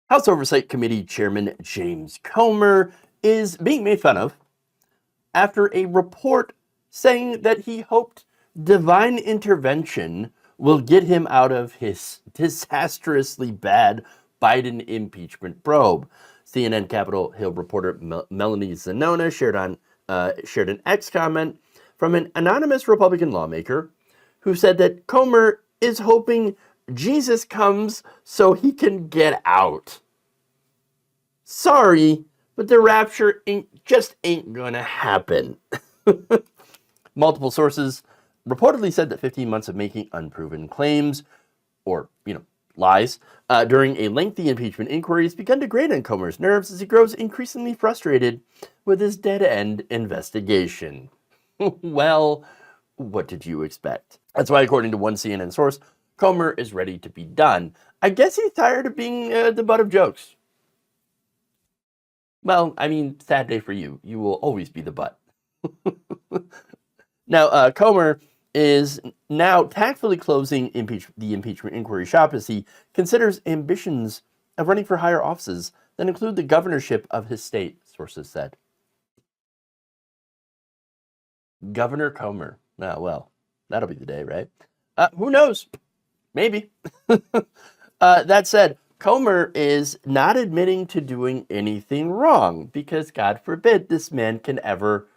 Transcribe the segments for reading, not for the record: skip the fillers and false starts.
House Oversight Committee Chairman James Comer is being made fun of after a report saying that he hoped divine intervention will get him out of his disastrously bad Biden impeachment probe. CNN Capitol Hill reporter Melanie Zanona shared an X comment from an anonymous Republican lawmaker who said that Comer is hoping Jesus comes so he can get out. Sorry, but the rapture just ain't gonna happen. Multiple sources reportedly said that 15 months of making unproven claims, or, lies, during a lengthy impeachment inquiry has begun to grate on Comer's nerves as he grows increasingly frustrated with his dead-end investigation. Well, what did you expect? That's why, according to one CNN source, Comer is ready to be done. I guess he's tired of being the butt of jokes. Well, I mean, sad day for you. You will always be the butt. Now, Comer is now tactfully closing the impeachment inquiry shop as he considers ambitions of running for higher offices that include the governorship of his state, sources said. Governor Comer. Oh, well, that'll be the day, right? Who knows? Maybe. That said, Comer is not admitting to doing anything wrong because, God forbid, this man can ever,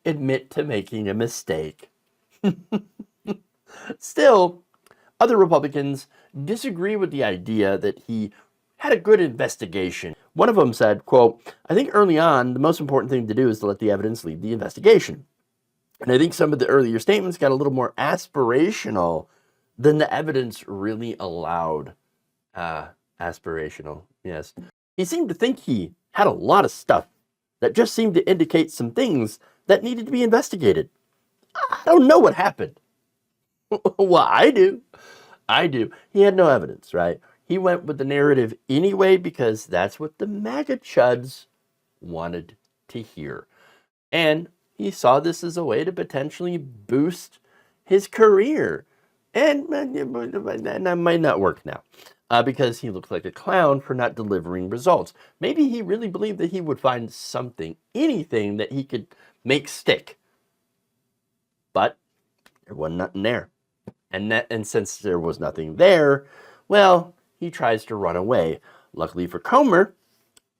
admit to making a mistake. Still, other Republicans disagree with the idea that he had a good investigation. One of them said, quote, "I think early on, the most important thing to do is to let the evidence lead the investigation. And I think some of the earlier statements got a little more aspirational than the evidence really allowed." Aspirational, yes. He seemed to think he had a lot of stuff that just seemed to indicate some things that needed to be investigated. I don't know what happened. Well, I do. He had no evidence, right? He went with the narrative anyway because that's what the MAGA chuds wanted to hear. And he saw this as a way to potentially boost his career. And that might not work now because he looked like a clown for not delivering results. Maybe he really believed that he would find something, anything that he could make stick. But there wasn't nothing there. And since there was nothing there, well, he tries to run away. Luckily for Comer,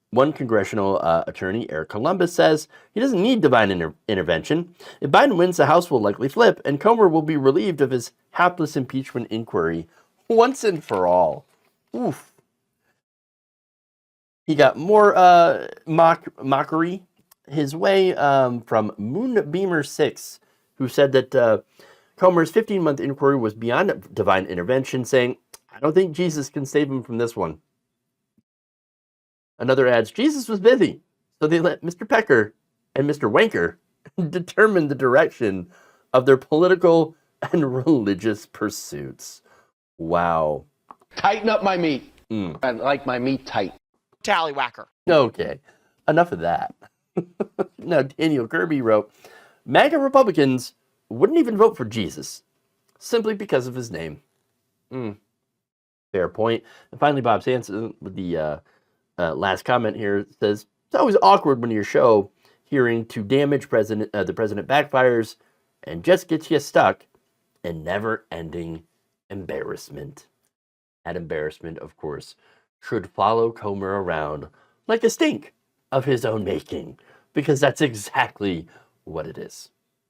one congressional attorney, Eric Columbus, says he doesn't need divine intervention. If Biden wins, the House will likely flip, and Comer will be relieved of his hapless impeachment inquiry once and for all. Oof. He got more mockery his way from Moonbeamer6, who said that Comer's 15-month inquiry was beyond divine intervention, saying, "I don't think Jesus can save him from this one." Another adds, "Jesus was busy, so they let Mr. Pecker and Mr. Wanker determine the direction of their political and religious pursuits." Wow. Tighten up my meat. I like my meat tight. Tallywhacker. Okay, enough of that. Now, Daniel Kirby wrote, "MAGA Republicans wouldn't even vote for Jesus simply because of his name." Fair point. And finally, Bob Sanson with the last comment here says, "It's always awkward when your show hearing to damage the president backfires and just gets you stuck in never-ending embarrassment." That embarrassment, of course, should follow Comer around like a stink of his own making, because that's exactly what it is.